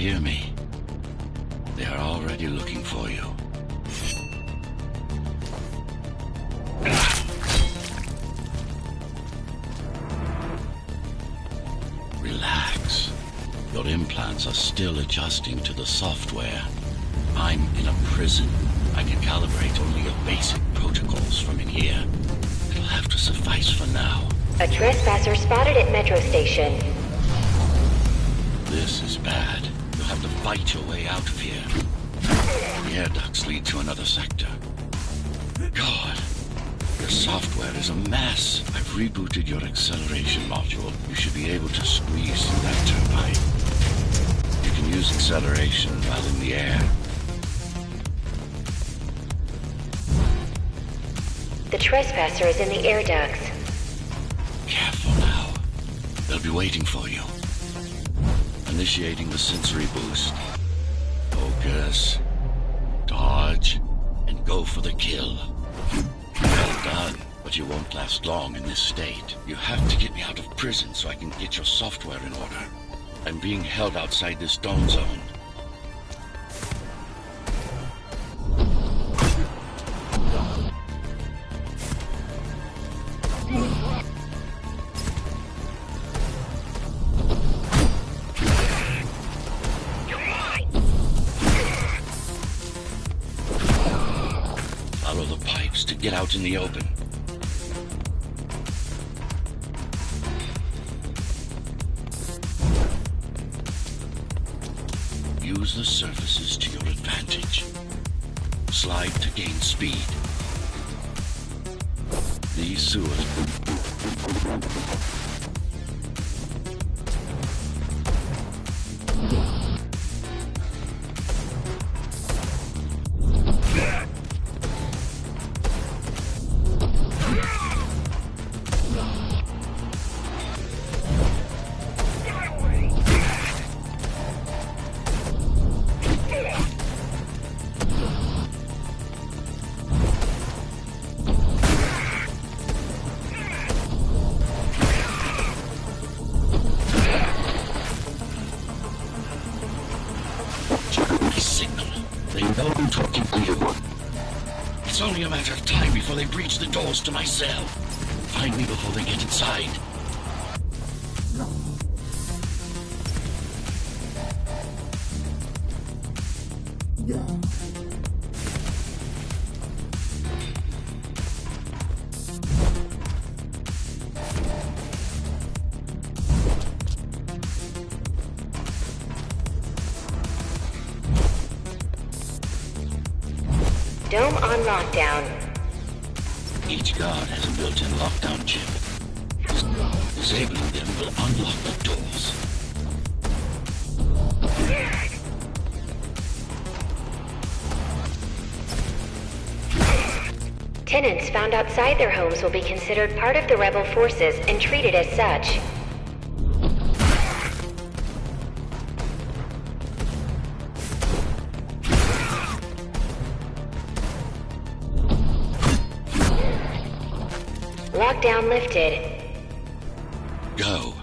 hear me? They are already looking for you. Relax. Your implants are still adjusting to the software. I'm in a prison. I can calibrate only your basic protocols from in here. It'll have to suffice for now. A trespasser spotted at Metro Station. This is bad. You'll have to fight your way out of here. The air ducts lead to another sector. God, your software is a mess. I've rebooted your acceleration module. You should be able to squeeze through that turbine. You can use acceleration while in the air. The trespasser is in the air ducts. Careful now. They'll be waiting for you. Initiating the sensory boost. Focus. Dodge. And go for the kill. Well done, but you won't last long in this state. You have to get me out of prison so I can get your software in order. I'm being held outside this dome zone. Follow the pipes to get out in the open. Use the surfaces to your advantage. Slide to gain speed. These sewers... It's only a matter of time before they breach the doors to my cell. Find me before they get inside. Dome on lockdown. Each guard has a built-in lockdown chip. Disabling them will unlock the doors. Tenants found outside their homes will be considered part of the rebel forces and treated as such. Lockdown lifted. Go.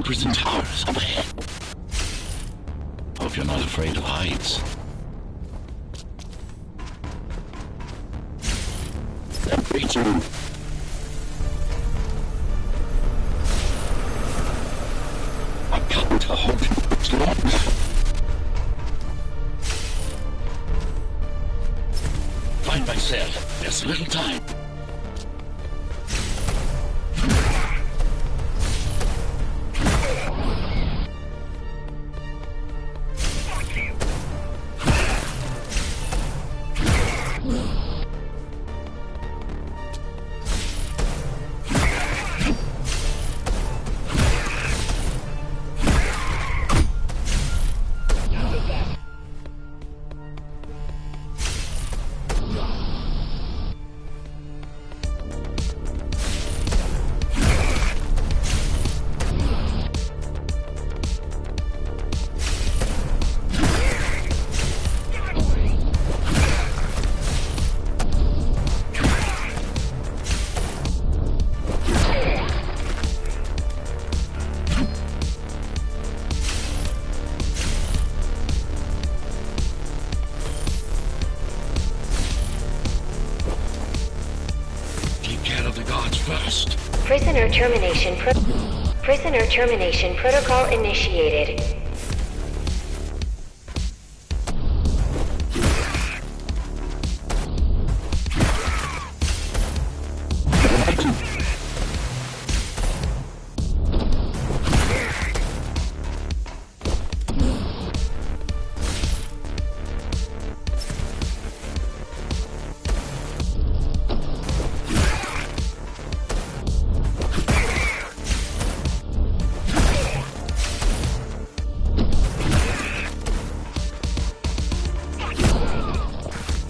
Prison towers up ahead. Hope you're not afraid of heights. That creature. I got to hold it longer. Find my cell. There's little time. first. Prisoner termination protocol initiated.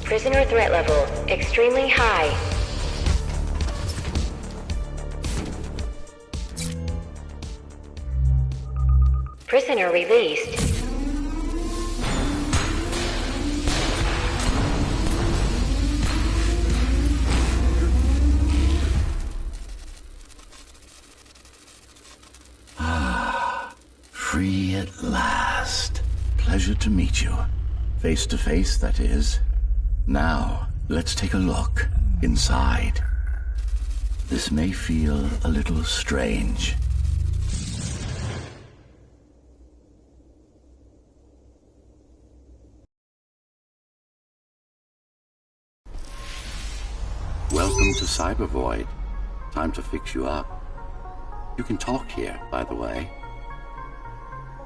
Prisoner threat level extremely high. Prisoner released. Free at last. Pleasure to meet you. Face to face, that is. Now, let's take a look inside. This may feel a little strange. Welcome to Cyber Void. Time to fix you up. You can talk here, by the way.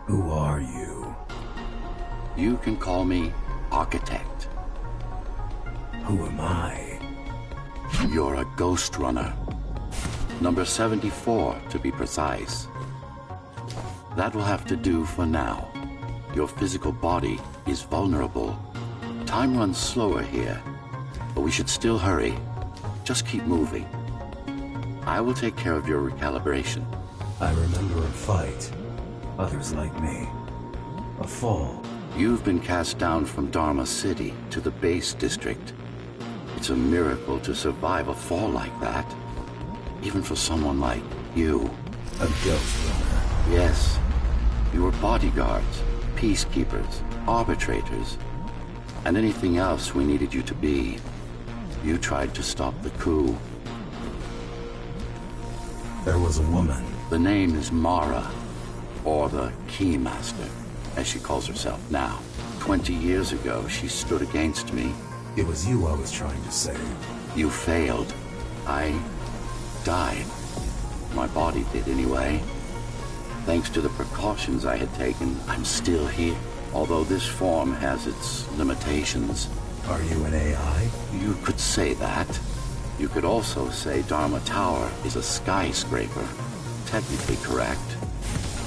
Who are you? You can call me Architect. Who am I? You're a GhostRunner. Number 74, to be precise. That will have to do for now. Your physical body is vulnerable. Time runs slower here, but we should still hurry. Just keep moving. I will take care of your recalibration. I remember a fight. Others like me. A fall. You've been cast down from Dharma City to the base district. It's a miracle to survive a fall like that. Even for someone like you. A ghost runner. Yes. You were bodyguards, peacekeepers, arbitrators, and anything else we needed you to be. You tried to stop the coup. There was a woman. The name is Mara, or the Keymaster, as she calls herself now. 20 years ago, she stood against me. It was you I was trying to save. You failed. I died. My body did anyway. Thanks to the precautions I had taken, I'm still here. Although this form has its limitations. Are you an AI? You could say that. You could also say Dharma Tower is a skyscraper. Technically correct.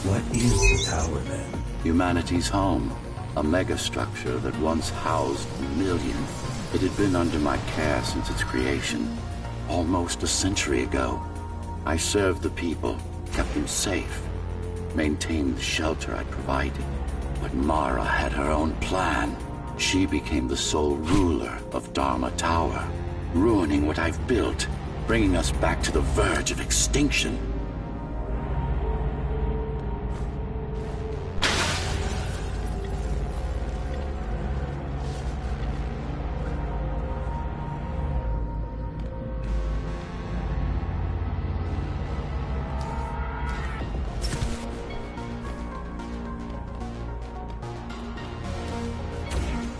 What is the tower then? Humanity's home. A megastructure that once housed millions. It had been under my care since its creation, almost a century ago. I served the people, kept them safe, maintained the shelter I provided. But Mara had her own plan. She became the sole ruler of Dharma Tower, ruining what I've built, bringing us back to the verge of extinction.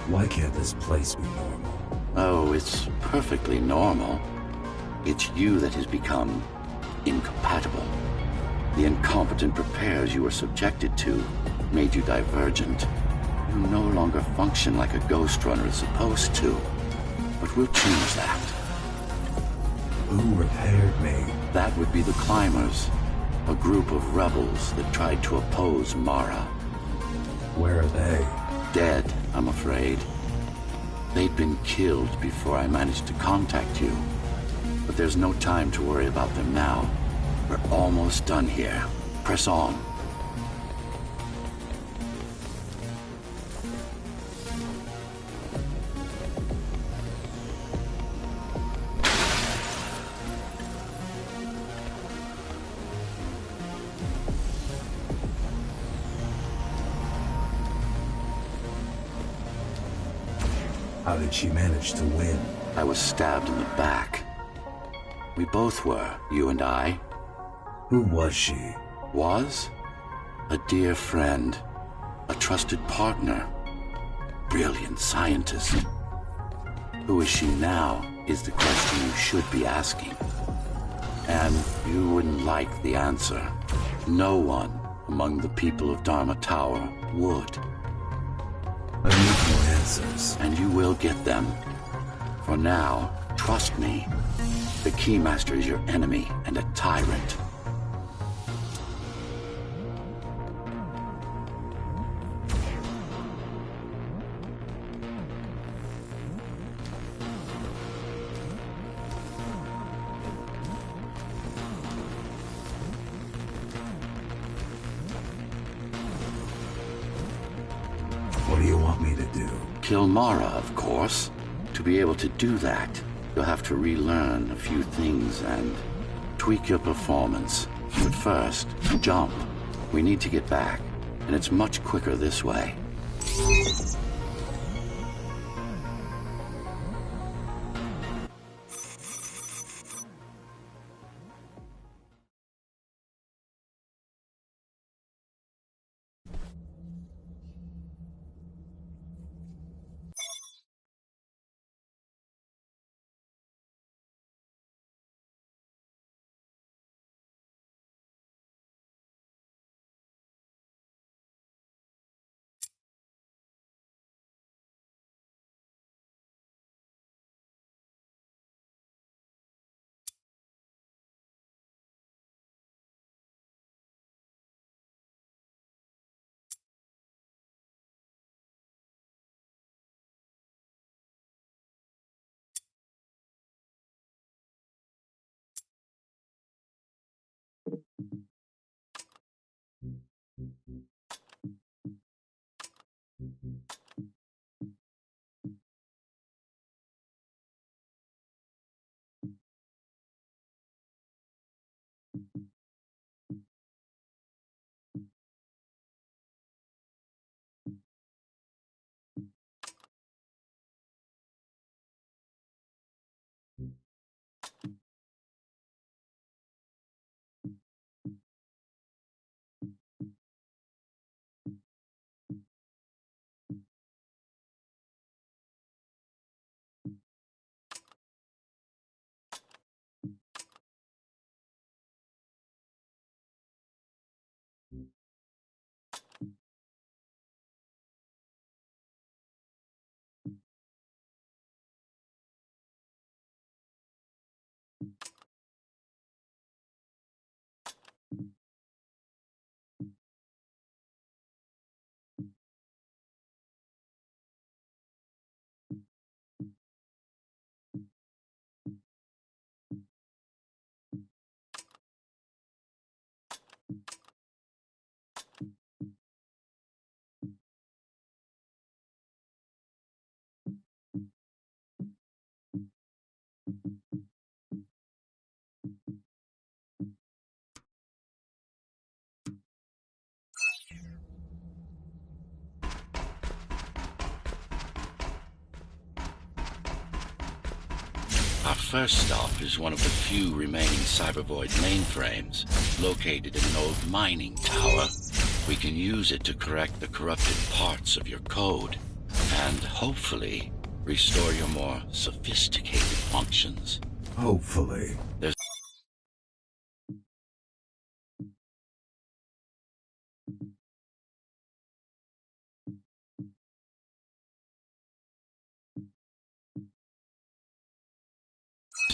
Why can't this place be normal? Oh, it's perfectly normal. It's you that has become incompatible. The incompetent repairs you were subjected to made you divergent. You no longer function like a ghost runner is supposed to. But we'll change that. Who repaired me? That would be the Climbers, a group of rebels that tried to oppose Mara. Where are they? Dead, I'm afraid. They'd been killed before I managed to contact you. But there's no time to worry about them now. We're almost done here. Press on. How did she manage to win? I was stabbed in the back. We both were, you and I. Who was she? Was? A dear friend. A trusted partner. Brilliant scientist. Who is she now is the question you should be asking. And you wouldn't like the answer. No one among the people of Dharma Tower would. I need more answers. And you will get them. For now, trust me. The Keymaster is your enemy and a tyrant. What do you want me to do? Kill Mara, of course. To be able to do that, you'll have to relearn a few things and tweak your performance. But first, jump. We need to get back, and it's much quicker this way. Our first stop is one of the few remaining Cybervoid mainframes, located in an old mining tower. We can use it to correct the corrupted parts of your code, and hopefully restore your more sophisticated functions. Hopefully. There's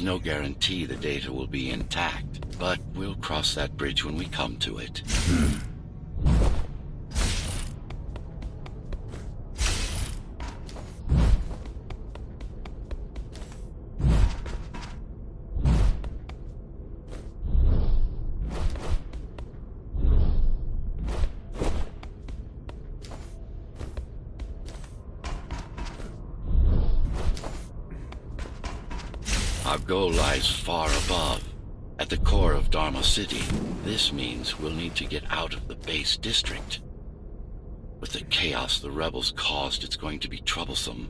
no guarantee the data will be intact, but we'll cross that bridge when we come to it. Our goal lies far above, at the core of Dharma City. This means we'll need to get out of the base district. With the chaos the rebels caused, it's going to be troublesome.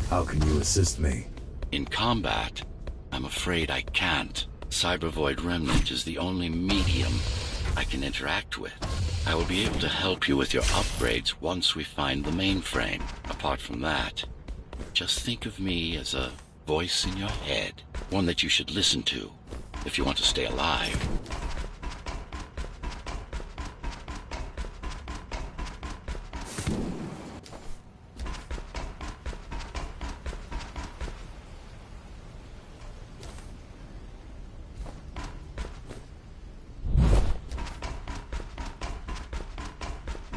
How can you assist me? In combat, I'm afraid I can't. Cybervoid Remnant is the only medium I can interact with. I will be able to help you with your upgrades once we find the mainframe. Apart from that, just think of me as a voice in your head, one that you should listen to if you want to stay alive.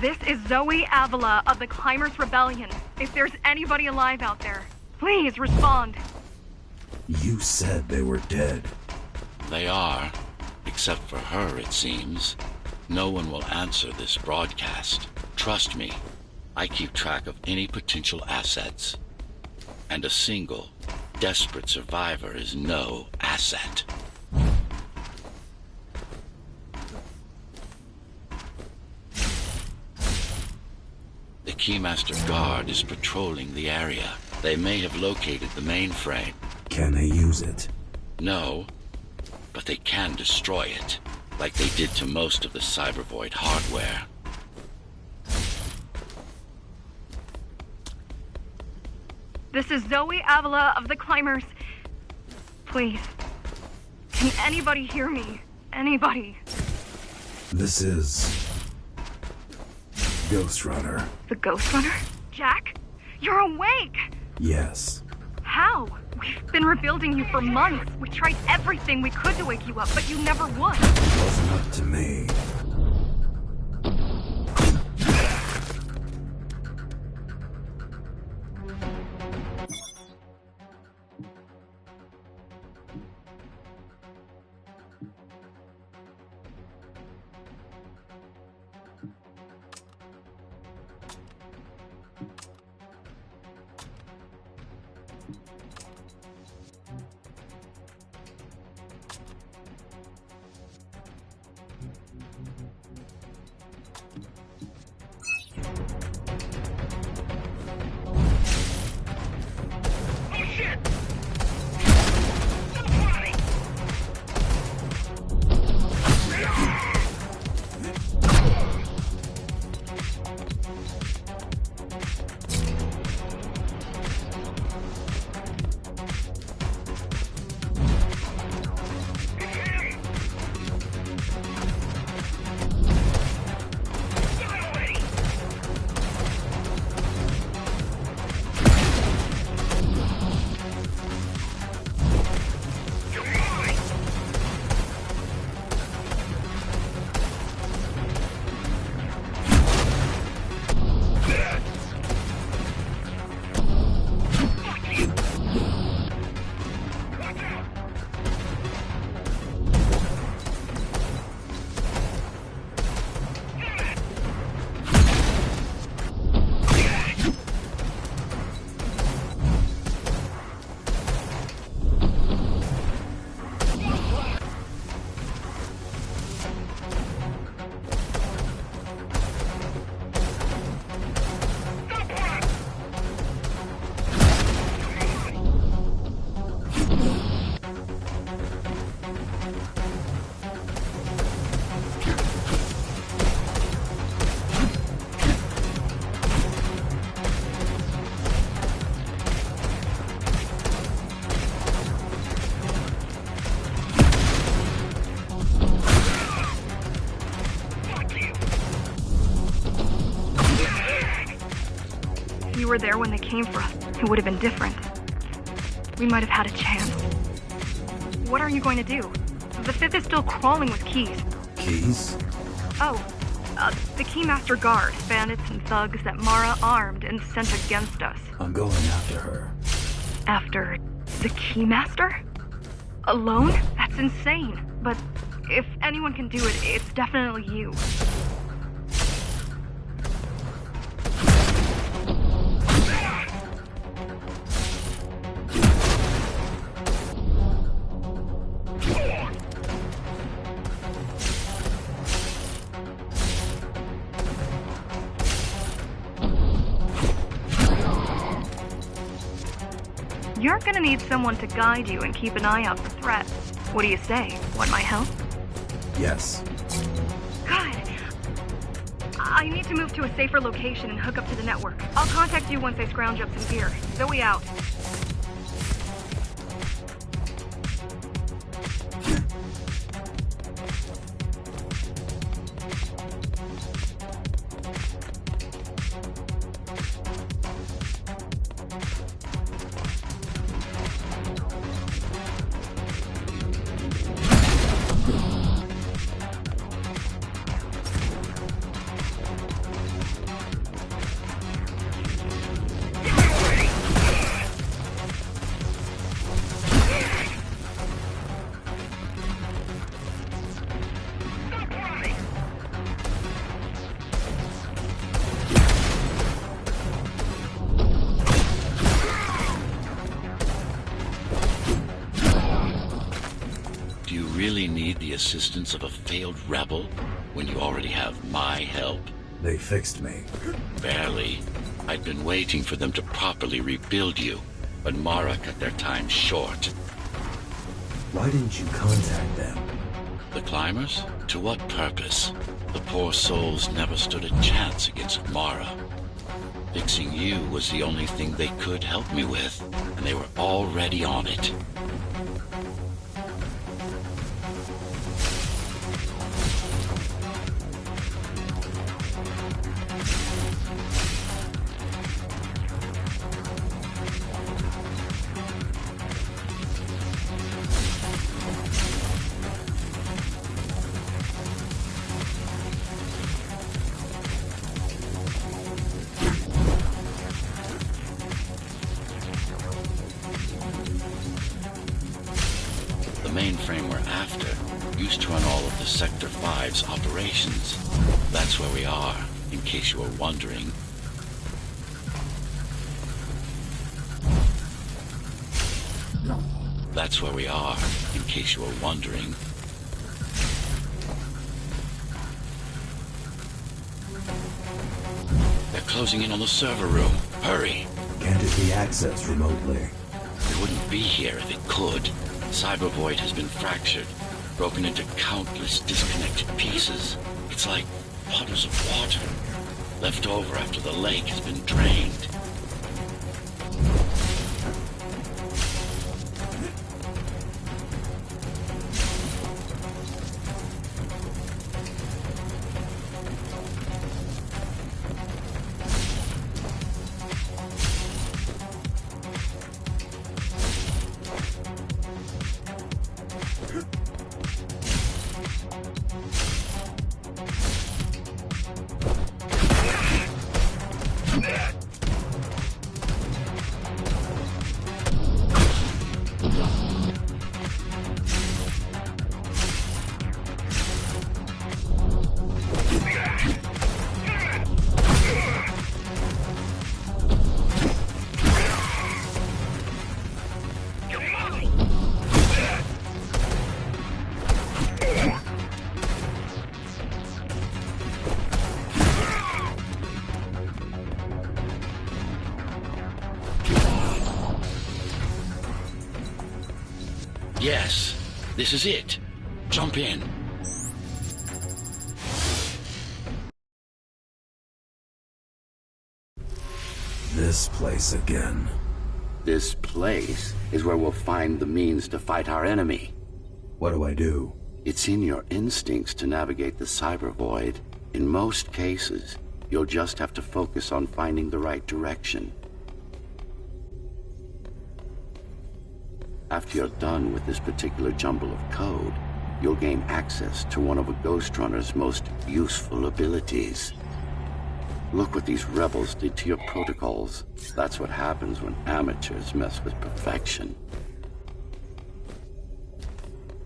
This is Zoe Avila of the Climbers Rebellion. If there's anybody alive out there, please respond. You said they were dead. They are, except for her, it seems. No one will answer this broadcast. Trust me, I keep track of any potential assets. And a single, desperate survivor is no asset. The Keymaster Guard is patrolling the area. They may have located the mainframe. Can they use it? No, but they can destroy it, like they did to most of the Cybervoid hardware. This is Zoe Avila of the Climbers. Please, can anybody hear me? Anybody? This is... GhostRunner. The GhostRunner? Jack? You're awake! Yes. How? We've been rebuilding you for months. We tried everything we could to wake you up, but you never would. It wasn't up to me. Were there when they came for us, it would have been different. We might have had a chance. What are you going to do? The Fifth is still crawling with keys. Keys? Oh, the Keymaster Guard, bandits and thugs that Mara armed and sent against us. I'm going after her. After the Keymaster? Alone? That's insane. But if anyone can do it, it's definitely you. You're gonna need someone to guide you and keep an eye out for threats. What do you say? Want my help? Yes. Good. I need to move to a safer location and hook up to the network. I'll contact you once I scrounge up some gear. Zoe out. Do you really need the assistance of a failed rebel when you already have my help? They fixed me. Barely. I'd been waiting for them to properly rebuild you, but Mara cut their time short. Why didn't you contact them? The climbers? To what purpose? The poor souls never stood a chance against Mara. Fixing you was the only thing they could help me with, and they were already on it. The mainframe we're after used to run all of the Sector 5's operations. That's where we are, in case you were wondering. That's where we are, in case you were wondering. They're closing in on the server room. Hurry! Can't it be accessed remotely? It wouldn't be here if it could. Cyber Void has been fractured, broken into countless disconnected pieces. It's like puddles of water, left over after the lake has been drained. Yes, this is it. Jump in. This place again. This place is where we'll find the means to fight our enemy. What do I do? It's in your instincts to navigate the cyber void. In most cases, you'll just have to focus on finding the right direction. After you're done with this particular jumble of code, you'll gain access to one of a GhostRunner's most useful abilities. Look what these rebels did to your protocols. That's what happens when amateurs mess with perfection.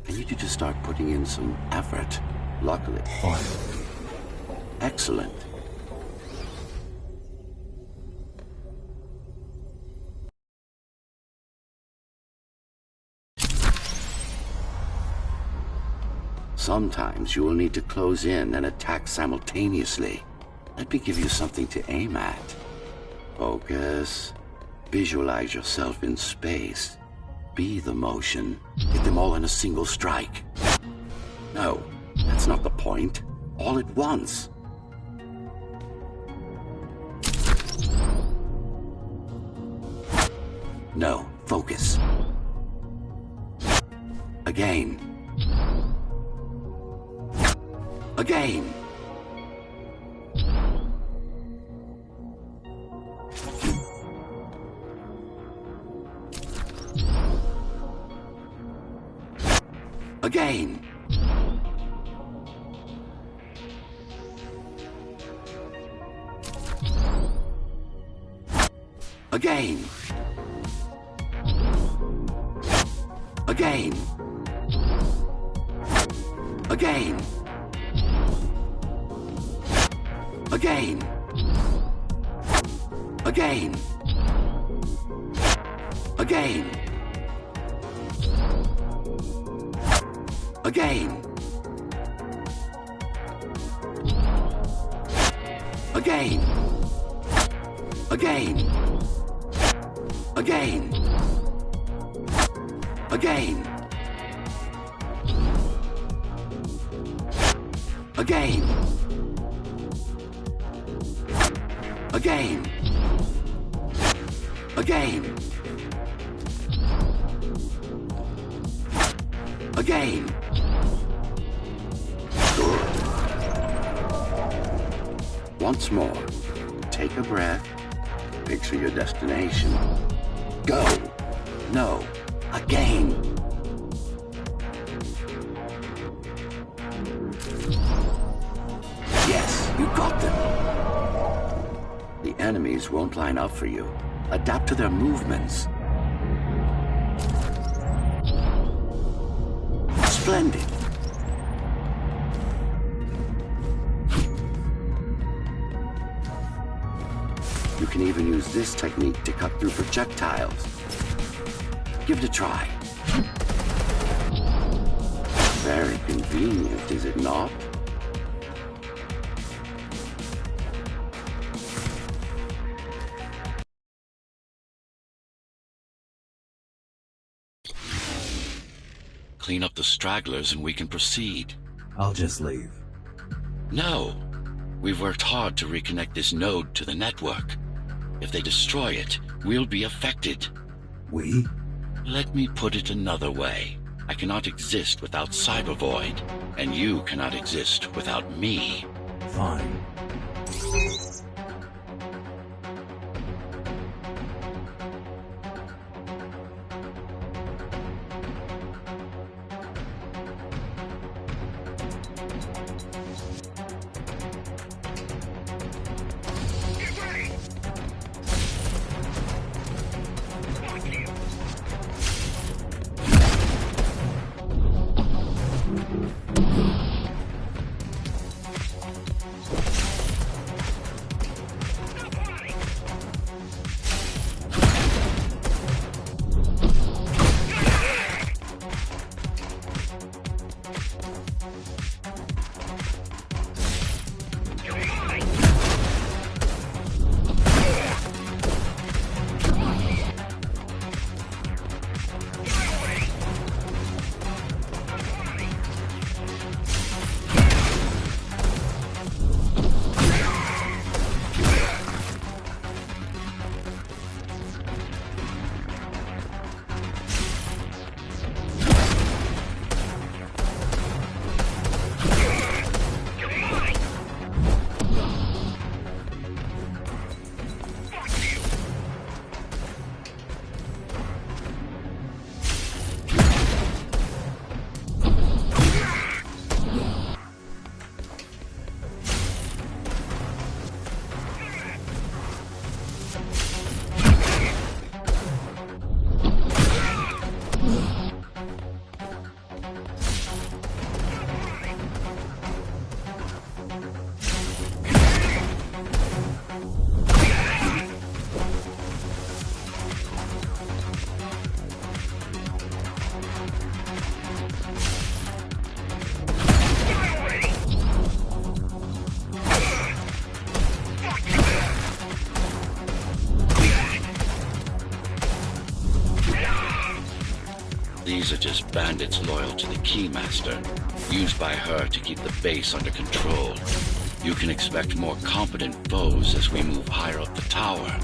I need you to start putting in some effort. Luckily. Finally. Excellent. Sometimes you will need to close in and attack simultaneously. Let me give you something to aim at. Focus. Visualize yourself in space. Be the motion. Hit them all in a single strike. No, that's not the point. All at once. No, focus. Again. Again. Again. Again. Again. Again. Again. Again. Again. Again. Again. Again. Again. Again. Again. Again. Again. Again. Good. Once more. Take a breath. Picture your destination. Go. No. Again. Yes, you got them. The enemies won't line up for you. Adapt to their movements. Splendid. You can even use this technique to cut through projectiles. Give it a try. Very convenient, is it not? Clean up the stragglers and we can proceed. I'll just leave. No. We've worked hard to reconnect this node to the network. If they destroy it, we'll be affected. We? Let me put it another way. I cannot exist without Cybervoid, and you cannot exist without me. Fine. These are just bandits loyal to the Keymaster, used by her to keep the base under control. You can expect more competent foes as we move higher up the tower.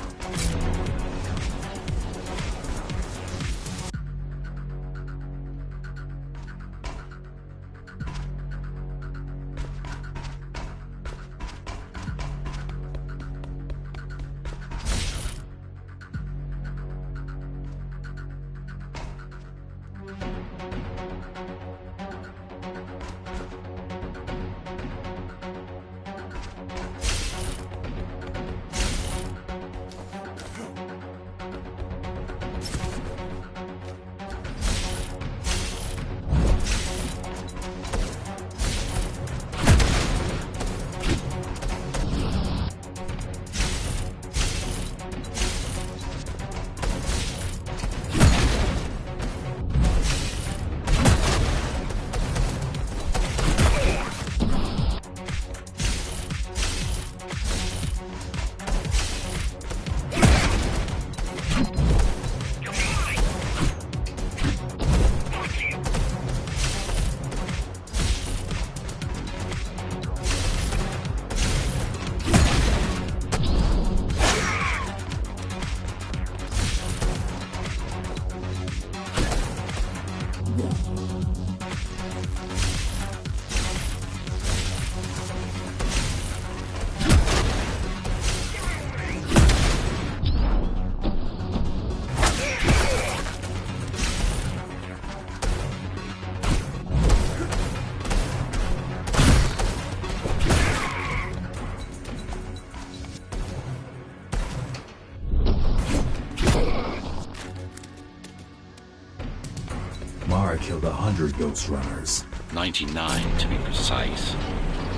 Mara killed 100 GhostRunners. 99 to be precise.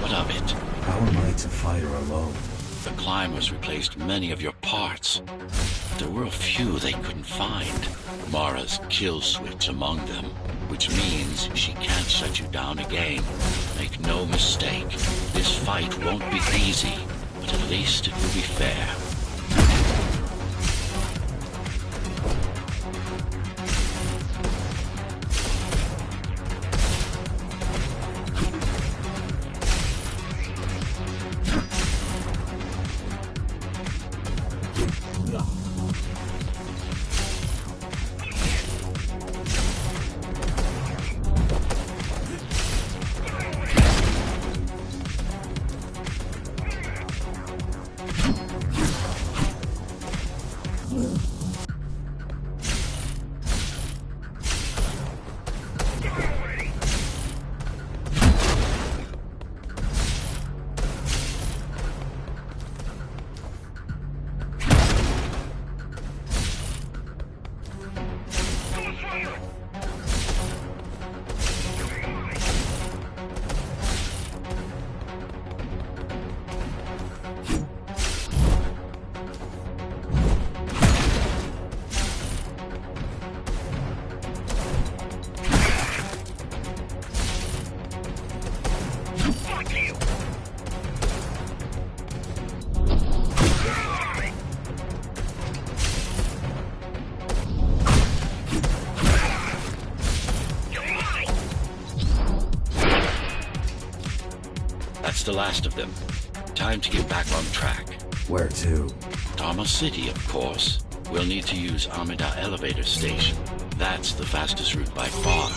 What of it? How am I to fight her alone? The climbers replaced many of your parts. There were a few they couldn't find. Mara's kill switch among them, which means she can't shut you down again. Make no mistake, this fight won't be easy, but at least it will be fair. That's the last of them. Time to get back on track. Where to? Dharma City, of course. We'll need to use Amida Elevator Station. That's the fastest route by far.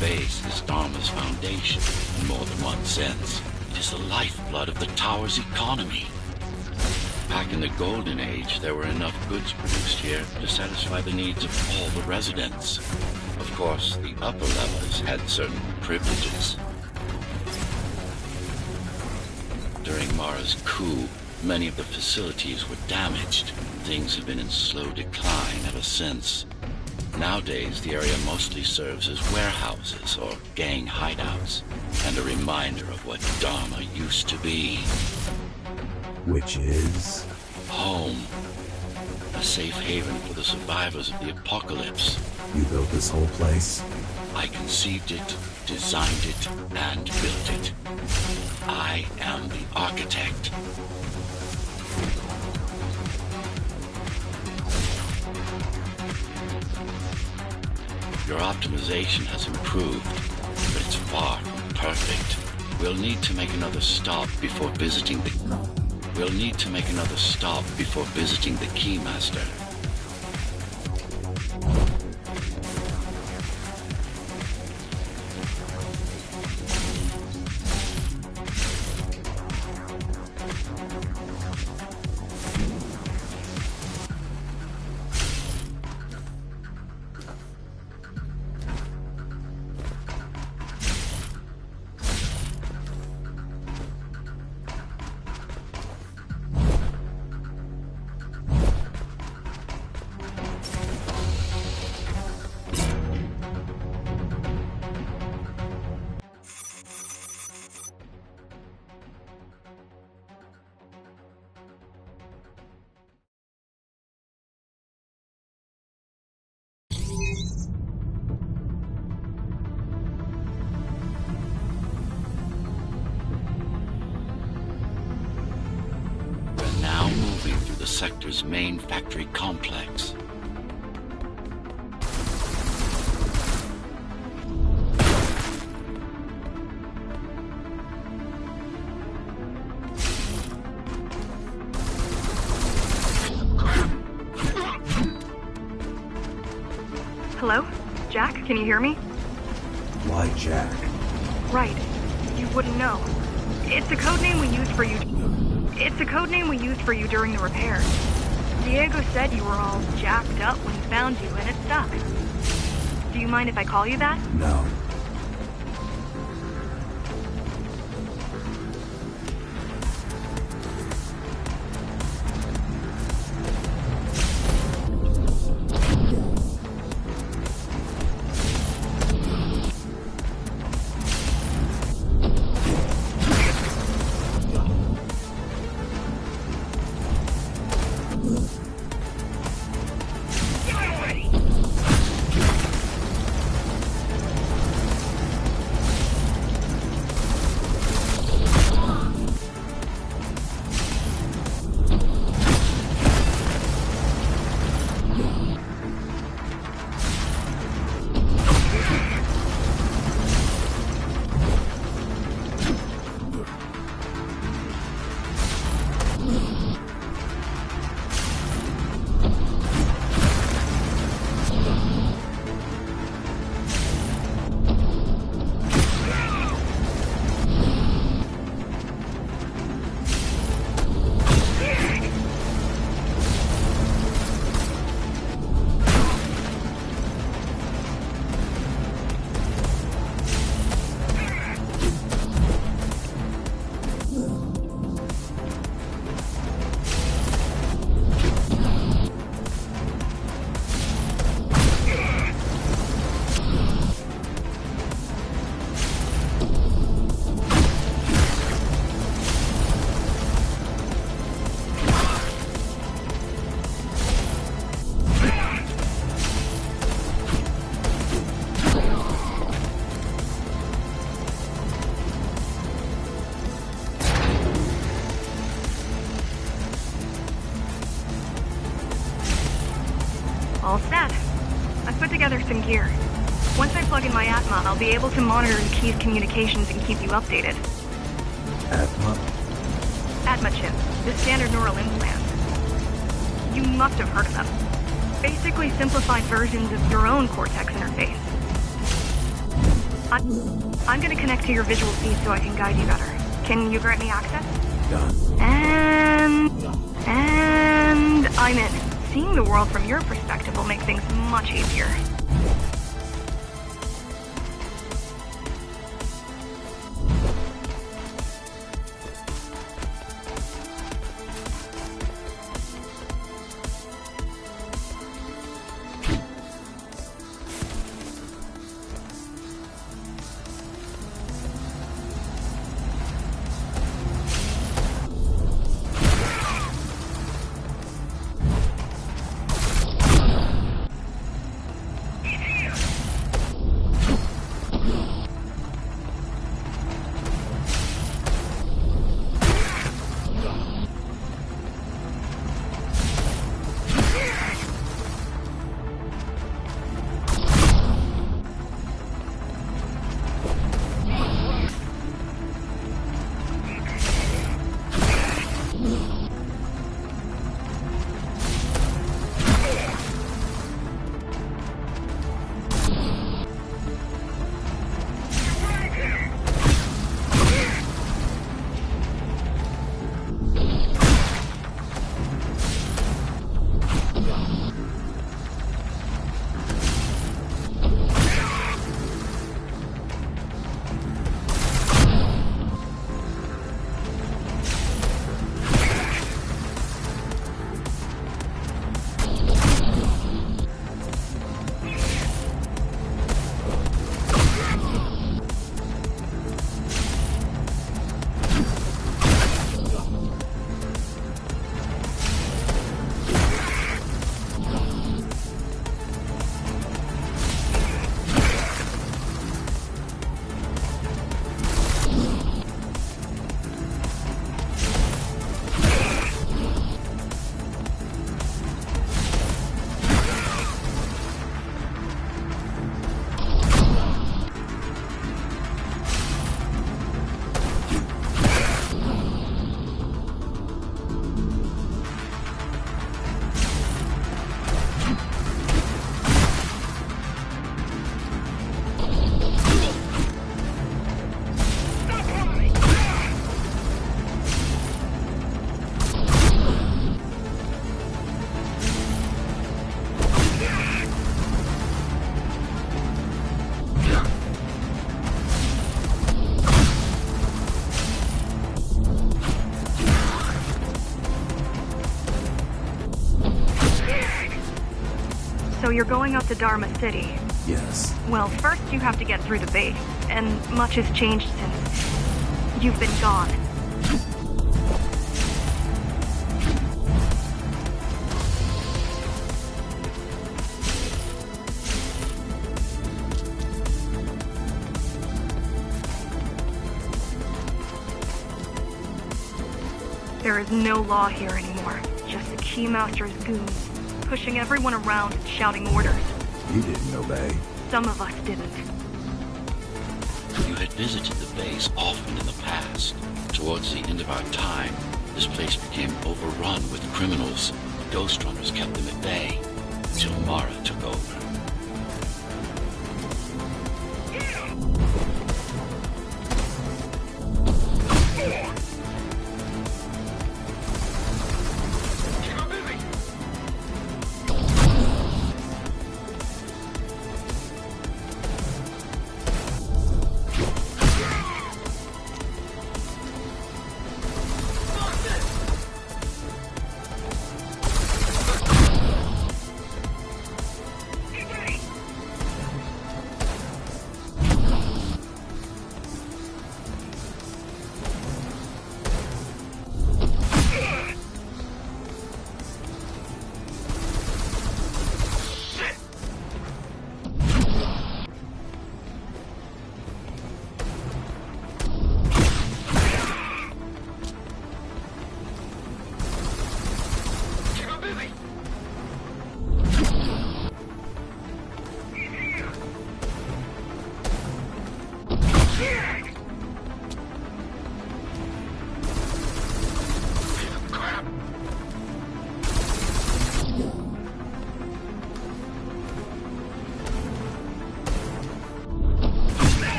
Base is Dharma's foundation, in more than one sense. It is the lifeblood of the tower's economy. Back in the Golden Age, there were enough goods produced here to satisfy the needs of all the residents. Of course, the upper levels had certain privileges. During Mara's coup, many of the facilities were damaged. Things have been in slow decline ever since. Nowadays, the area mostly serves as warehouses or gang hideouts, and a reminder of what Dharma used to be. Which is? Home. A safe haven for the survivors of the apocalypse. You built this whole place? I conceived it, designed it, and built it. I am the architect. Your optimization has improved, but it's far from perfect. We'll need to make another stop before visiting the Keymaster. The sector's main factory complex. Hello? Jack, can you hear me? Why Jack? Right. You wouldn't know. It's a code name we used for you. It's a code name we used for you during the repairs. Diego said you were all jacked up when he found you, and it stuck. Do you mind if I call you that? No. All set. I've put together some gear. Once I plug in my Atma, I'll be able to monitor the key's communications and keep you updated. Atma? Atma chip, the standard neural implant. You must have heard of them. Basically simplified versions of your own Cortex interface. I'm gonna connect to your visual feed so I can guide you better. Can you grant me access? Done. And I'm in. Seeing the world from your perspective will make things much easier. you're going up to Dharma City. Yes. Well, first you have to get through the base, and much has changed since you've been gone. There is no law here anymore. Just the Keymaster's goons, pushing everyone around and shouting orders. You didn't obey. Some of us didn't. You had visited the base often in the past. Towards the end of our time, this place became overrun with criminals. GhostRunners kept them at bay, until Mara took over.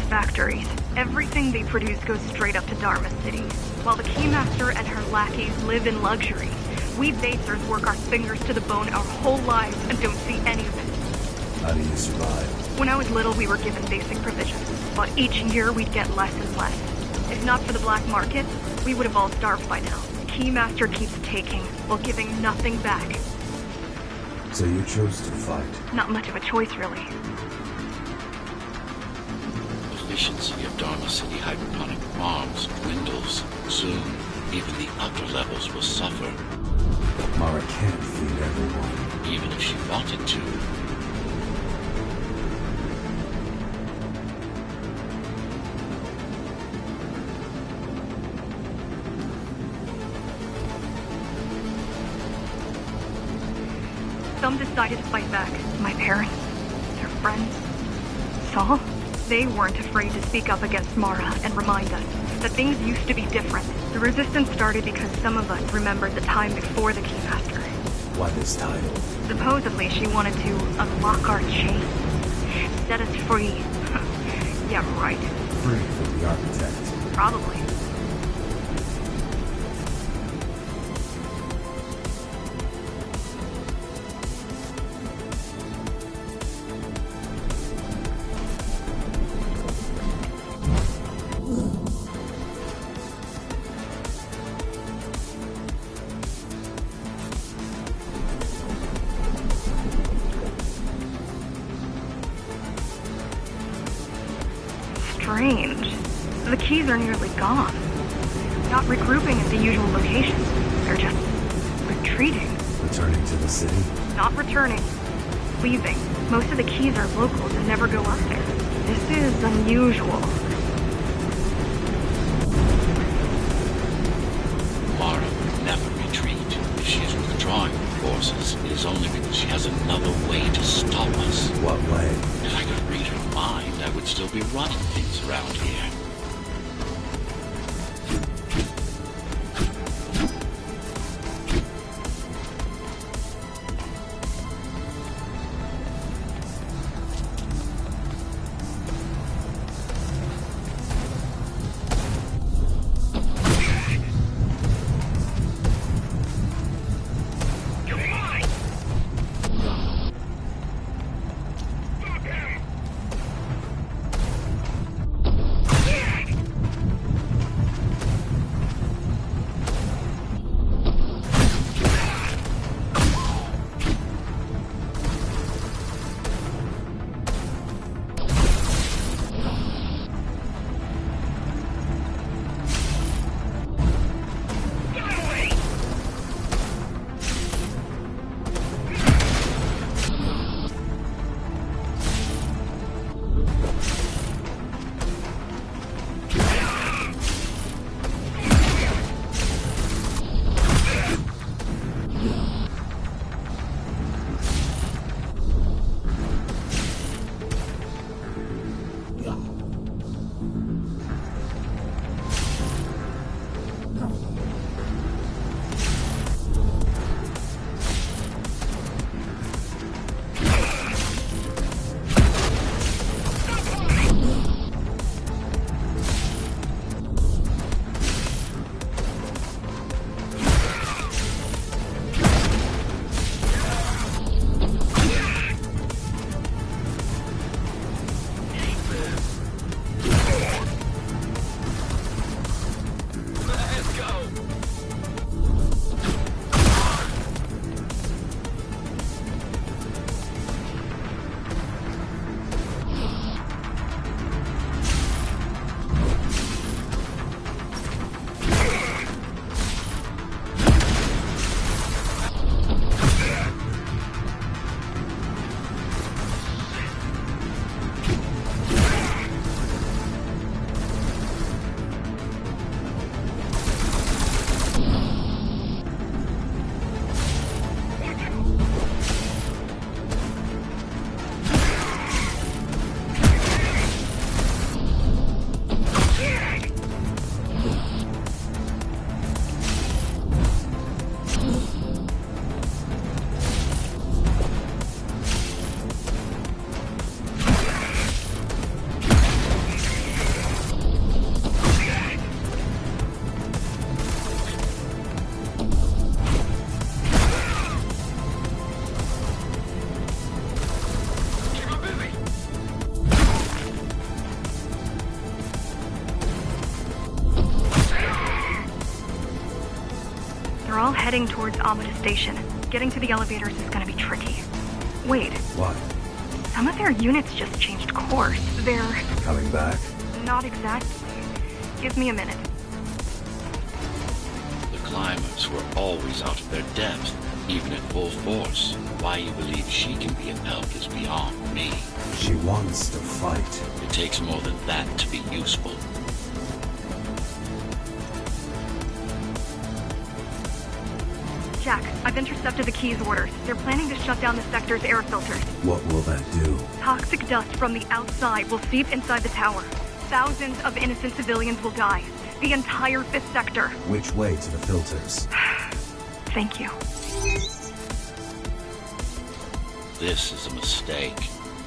Factories. Everything they produce goes straight up to Dharma City. While the Keymaster and her lackeys live in luxury, we basers work our fingers to the bone our whole lives and don't see any of it. How do you survive? When I was little, we were given basic provisions, but each year we'd get less and less. If not for the black market, we would have all starved by now. The Keymaster keeps taking, while giving nothing back. So you chose to fight? Not much of a choice, really. Efficiency of Dharma City hydroponic farms dwindles. Soon, even the upper levels will suffer. Mara can't feed everyone. Even if she wanted to. Some decided to fight back. My parents, their friends, Saul. They weren't afraid to speak up against Mara and remind us that things used to be different. The resistance started because some of us remembered the time before the Keymaster. Why this title? Supposedly she wanted to unlock our chains, set us free. Yeah, right. Free from the architect. Probably. Strange. The keys are nearly gone. Not regrouping at the usual locations. They're just retreating. Returning to the city? Not returning. Leaving. Most of the keys are locals and never go up there. This is unusual. Mara would never retreat. If she is withdrawing her forces, it is only because she has another way to stop us. What way? If I could read her mind, I would still be running things around here. heading towards Amida Station. Getting to the elevators is gonna be tricky. Wait, What? some of their units just changed course. They're... Coming back? not exactly. Give me a minute. The climbers were always out of their depth, even at full force. Why you believe she can be of help is beyond me. She wants to fight. It takes more than that to be useful. Jack, I've intercepted the Key's orders. They're planning to shut down the sector's air filters. What will that do? Toxic dust from the outside will seep inside the tower. Thousands of innocent civilians will die. The entire 5th sector. Which way to the filters? Thank you. This is a mistake.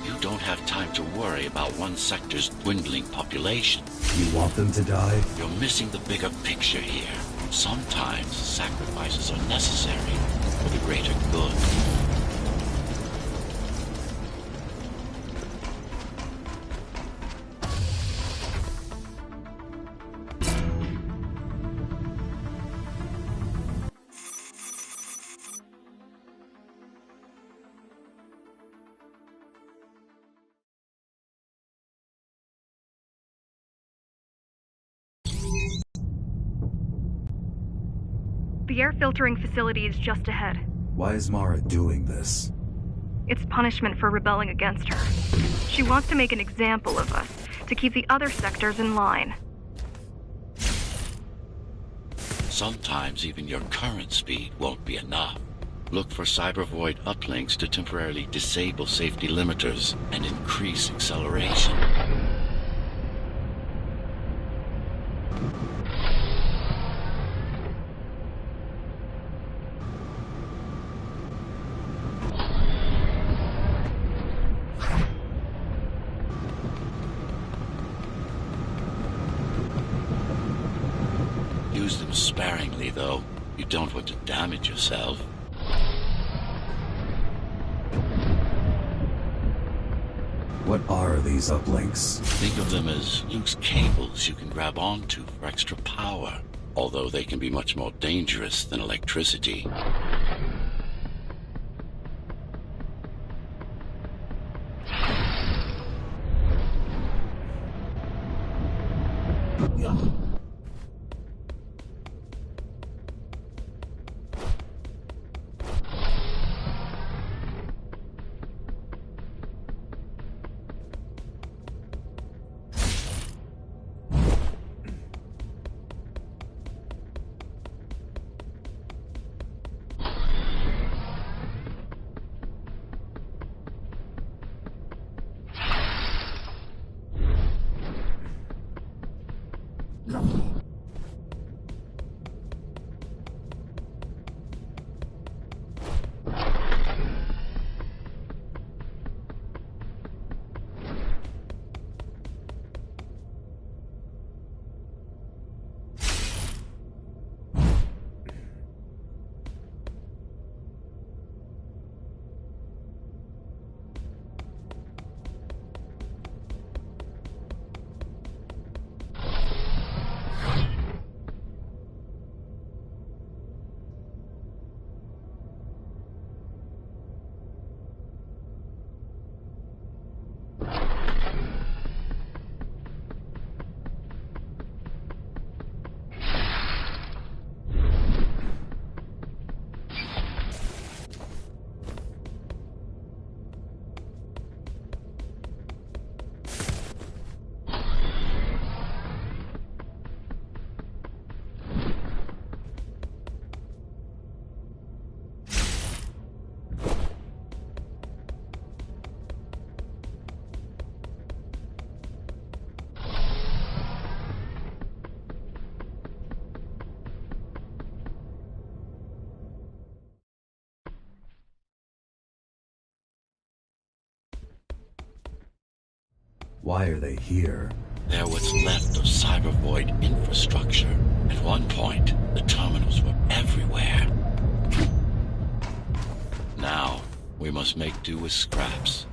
You don't have time to worry about one sector's dwindling population. You want them to die? You're missing the bigger picture here. Sometimes sacrifices are necessary for the greater good. The air filtering facility is just ahead. Why is Mara doing this? It's punishment for rebelling against her. She wants to make an example of us, to keep the other sectors in line. Sometimes even your current speed won't be enough. Look for cybervoid uplinks to temporarily disable safety limiters and increase acceleration. Use them sparingly, though. You don't want to damage yourself. What are these uplinks? Think of them as loose cables you can grab onto for extra power, although they can be much more dangerous than electricity. Why are they here? They're what's left of cybervoid infrastructure. At one point, the terminals were everywhere. Now, we must make do with scraps.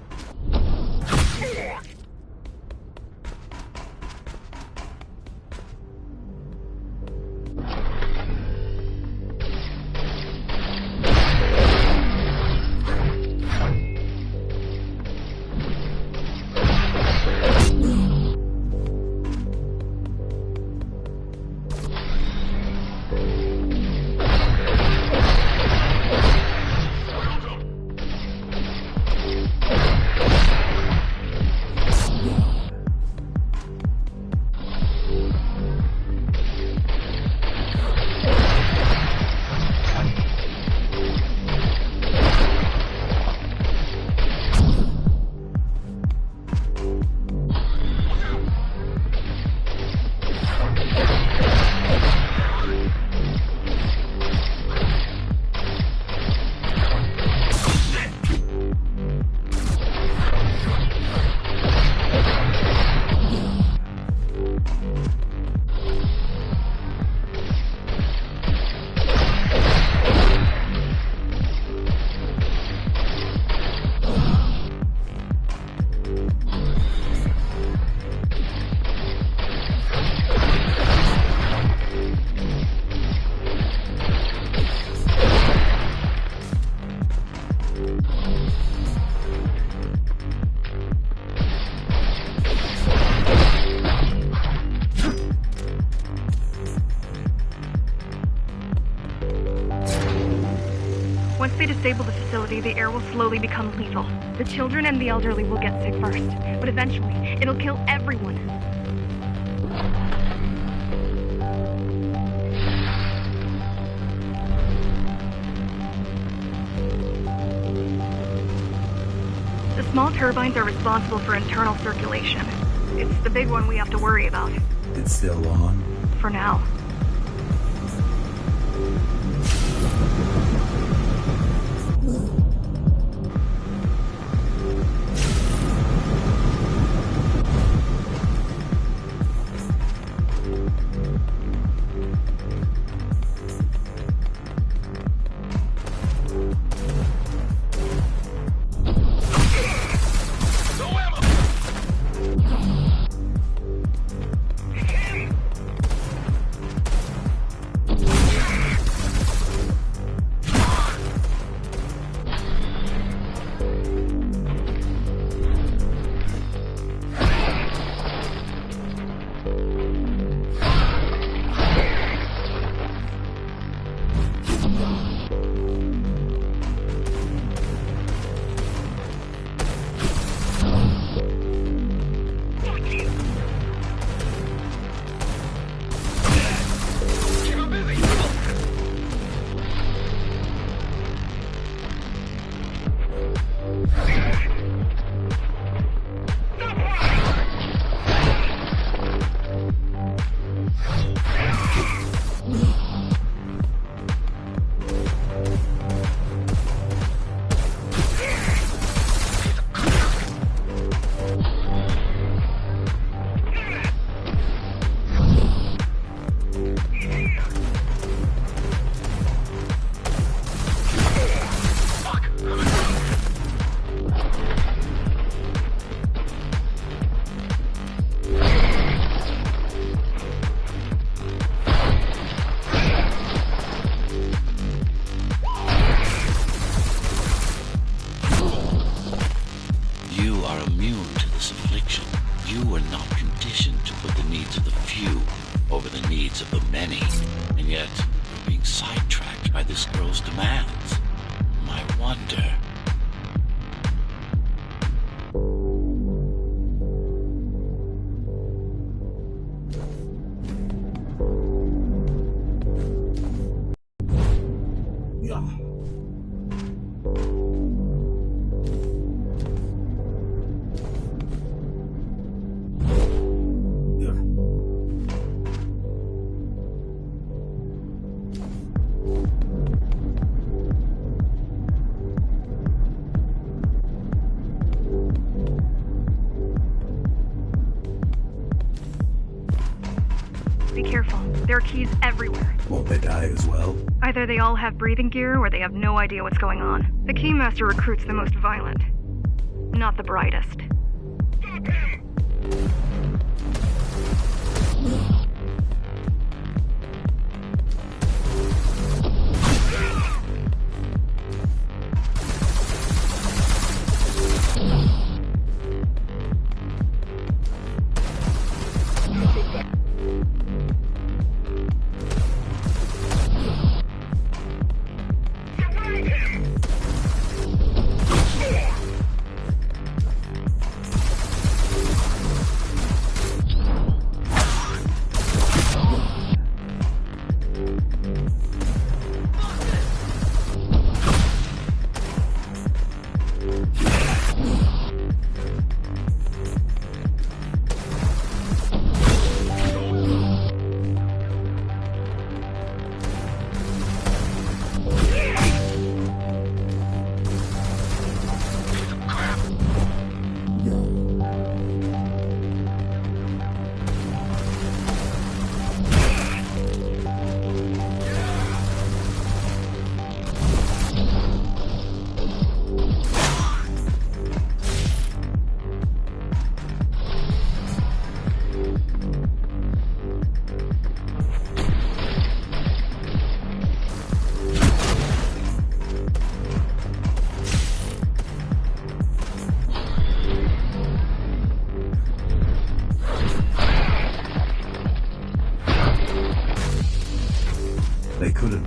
the air will slowly become lethal. The children and the elderly will get sick first, but eventually, it'll kill everyone. The small turbines are responsible for internal circulation. It's the big one we have to worry about. It's still on? For now. Be careful. There are keys everywhere. Won't they die as well? Either they all have breathing gear or they have no idea what's going on. The Keymaster recruits the most violent. Not the brightest. Stop him!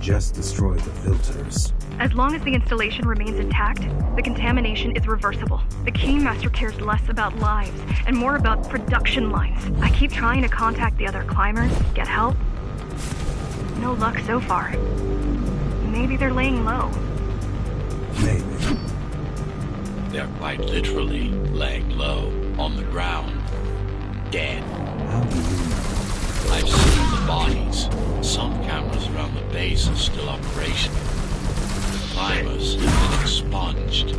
just destroy the filters. As long as the installation remains intact, the contamination is reversible. The Keymaster cares less about lives and more about production lines. I keep trying to contact the other climbers, get help. No luck so far. Maybe they're laying low. Maybe. They're quite literally laying low on the ground. Dead. How do you know? I've seen the bodies. Some cameras around the base are still operational. The climbers have been expunged.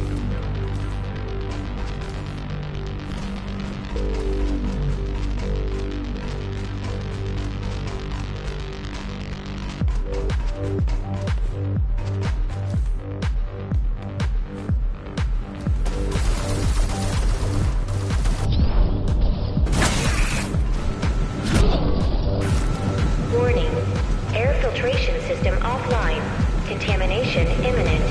Warning. Air filtration system offline. Contamination imminent.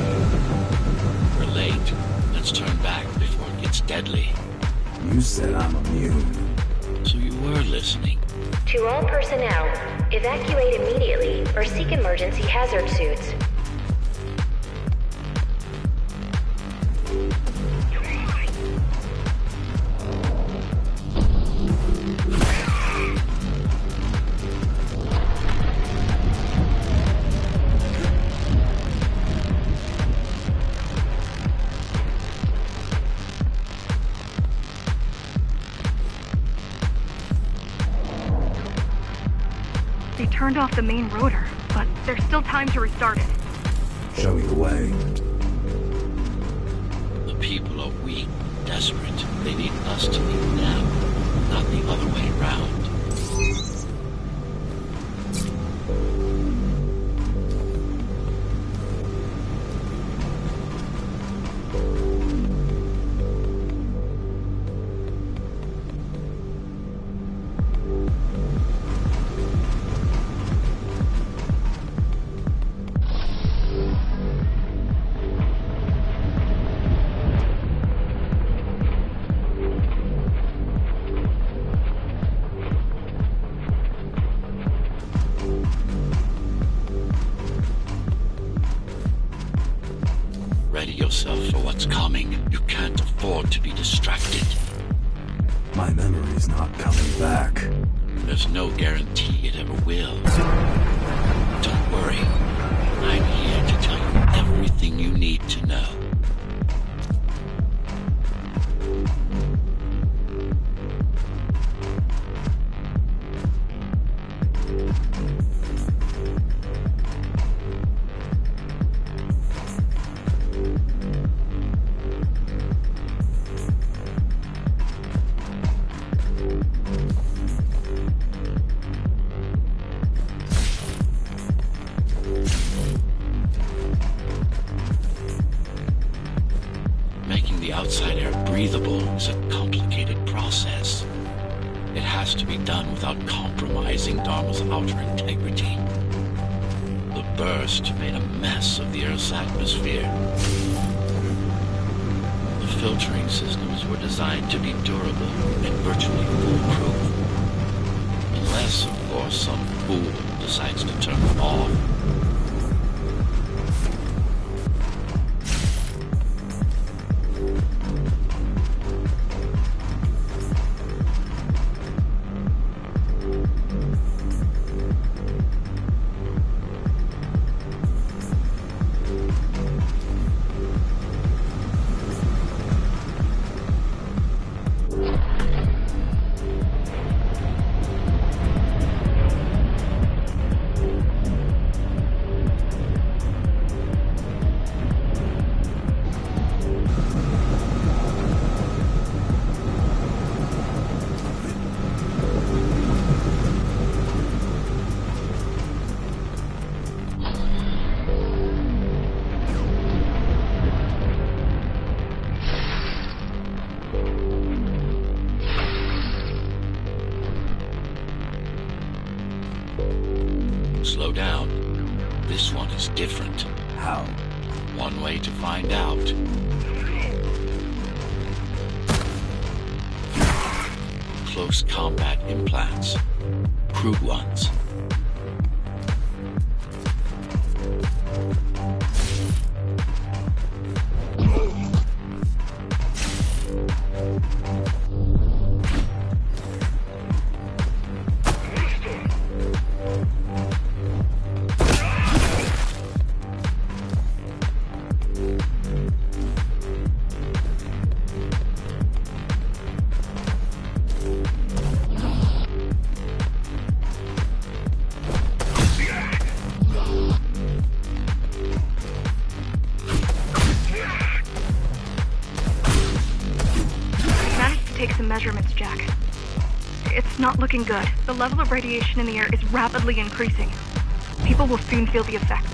We're late. Let's turn back before it gets deadly. You said I'm immune. So you were listening. To all personnel, evacuate immediately or seek emergency hazard suits. They turned off the main rotor, but there's still time to restart it. Show me the way. The people are weak, desperate. They need us to lead them, not the other way around. Ready yourself for what's coming. You can't afford to be distracted. My memory's not coming back. There's no guarantee it ever will. Don't worry. I'm here to tell you everything you need to know. Making the outside air breathable is a complicated process. It has to be done without compromising Dharma's outer integrity. The burst made a mess of the Earth's atmosphere. The filtering systems were designed to be durable and virtually foolproof. Unless, of course, some fool decides to turn them off. Slow down. This one is different. How? One way to find out. Close combat implants. Crude ones. take some measurements, Jack. It's not looking good. The level of radiation in the air is rapidly increasing. People will soon feel the effects.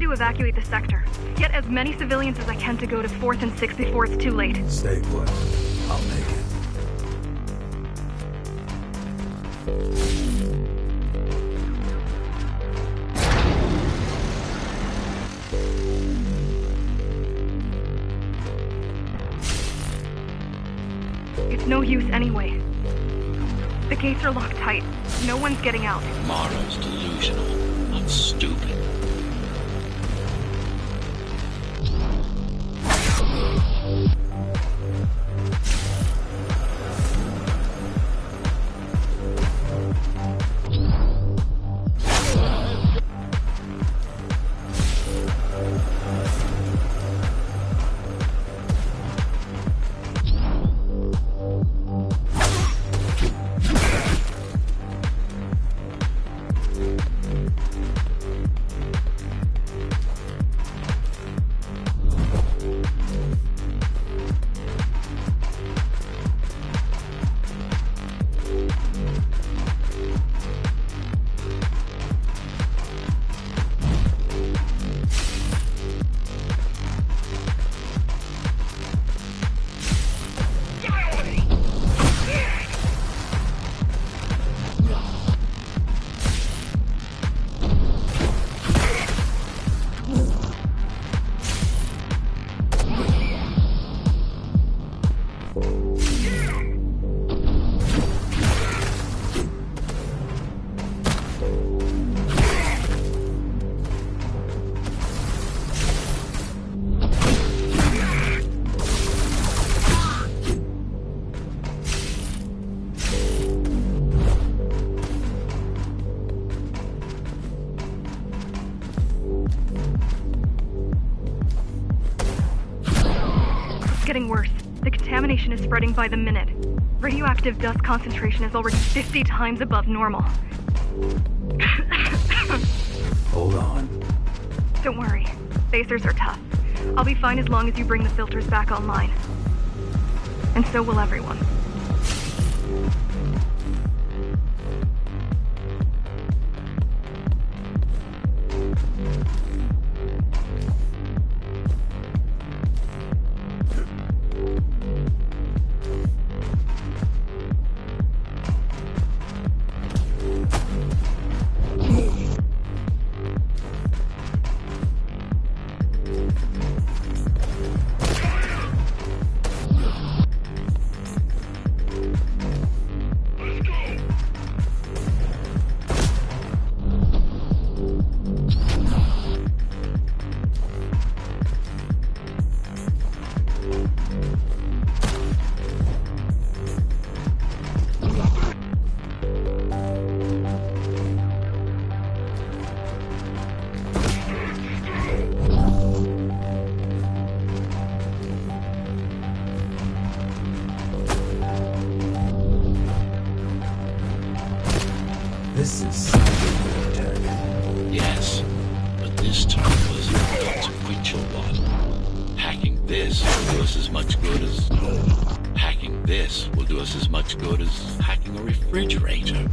Evacuate the sector. Get as many civilians as I can to go to 4th and 6th before it's too late. Stay put. I'll make it. It's no use anyway. The gates are locked tight. No one's getting out. Mara's delusional, not stupid. The contamination is spreading by the minute. Radioactive dust concentration is already 50 times above normal. Hold on. Don't worry. Spacers are tough. I'll be fine as long as you bring the filters back online. And so will everyone. This is cyber tech. Yes, but this time was a consequential one. Hacking this will do us as much good as... Hacking this will do us as much good as hacking a refrigerator.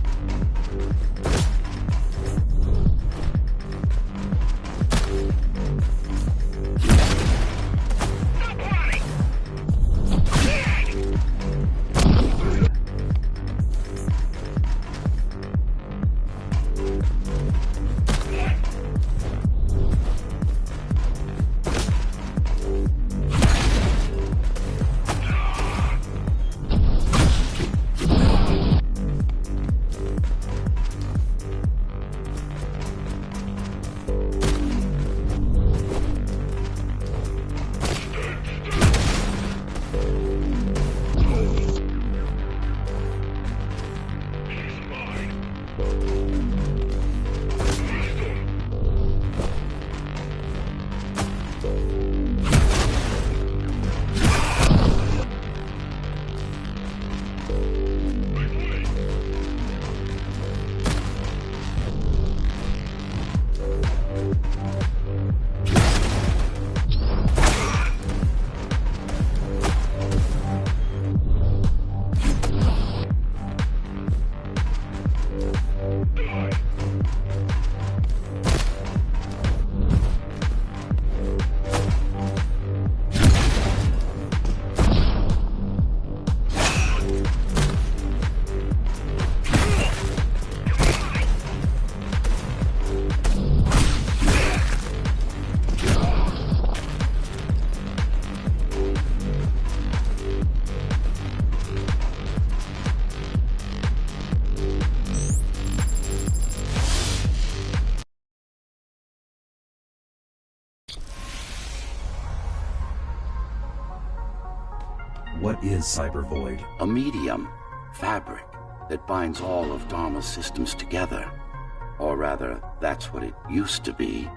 What is Cyber Void? A medium, fabric, that binds all of Dharma's systems together. Or rather, that's what it used to be.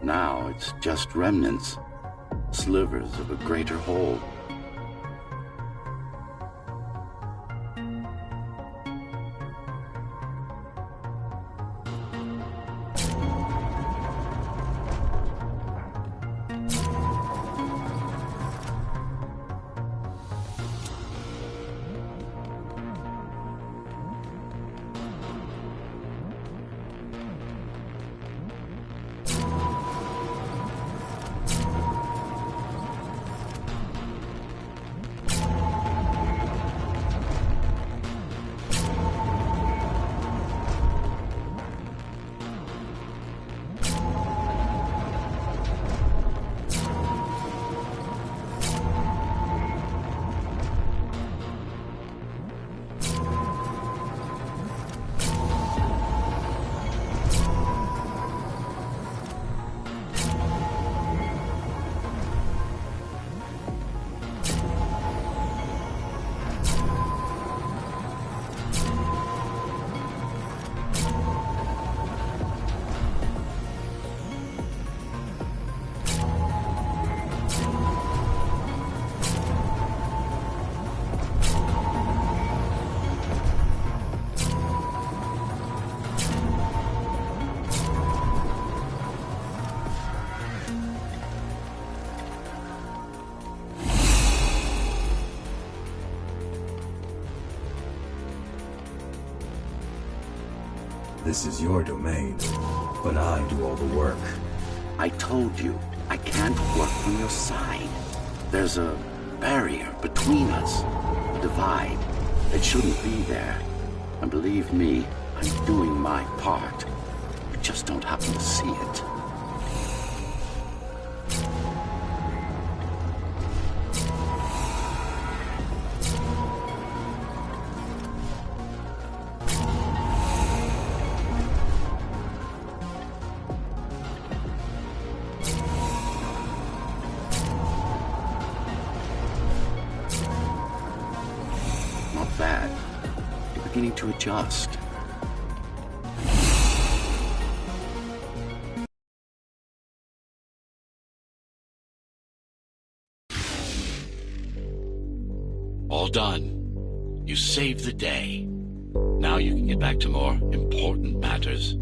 Now it's just remnants, slivers of a greater whole. This is your domain, but I do all the work. I told you, I can't work from your side. There's a barrier between us, a divide. It shouldn't be there. And believe me, I'm doing my part. You just don't happen to see it. Not bad. You're beginning to adjust. All done. You saved the day. Now you can get back to more important matters.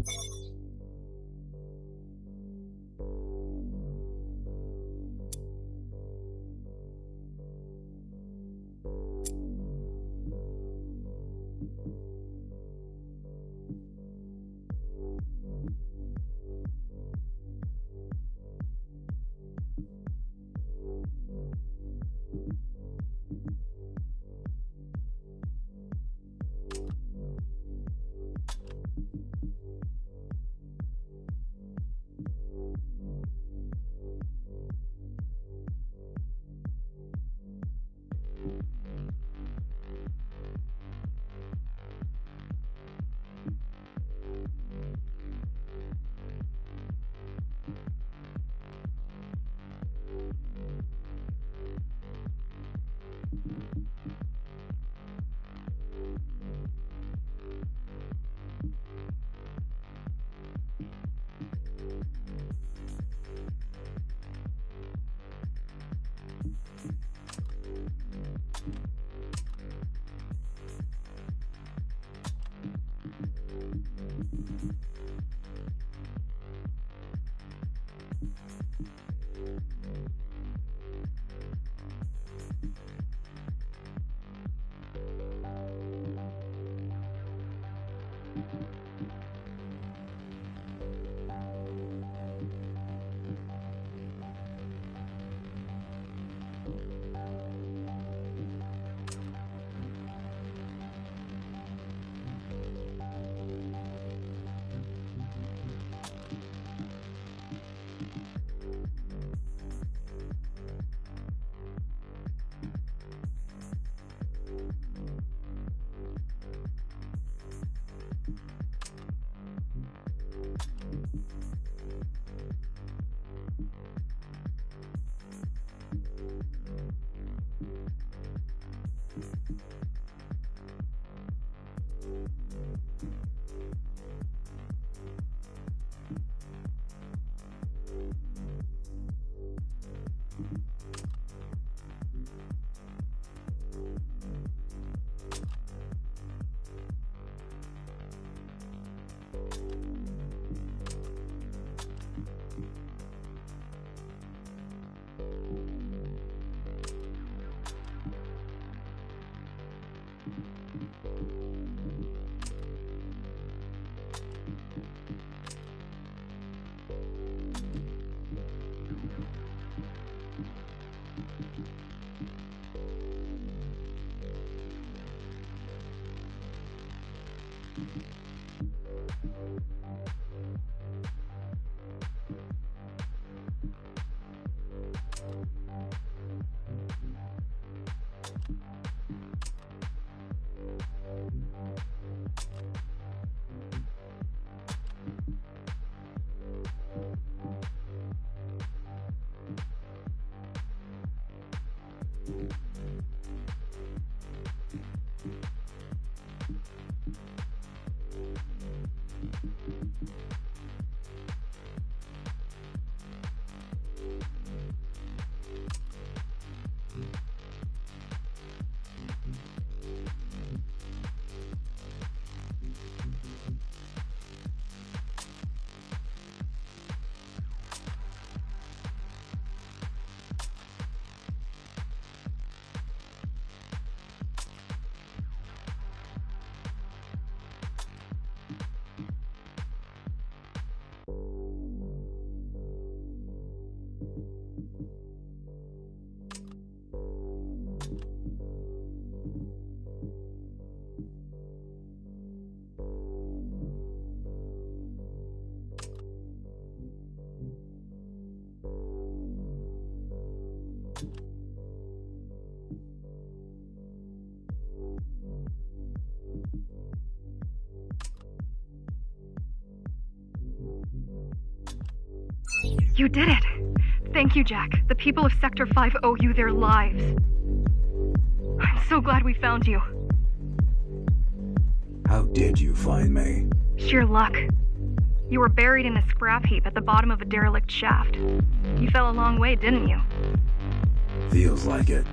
You did it! Thank you, Jack. The people of Sector 5 owe you their lives. I'm so glad we found you. How did you find me? Sheer luck. You were buried in a scrap heap at the bottom of a derelict shaft. You fell a long way, didn't you? Feels like it.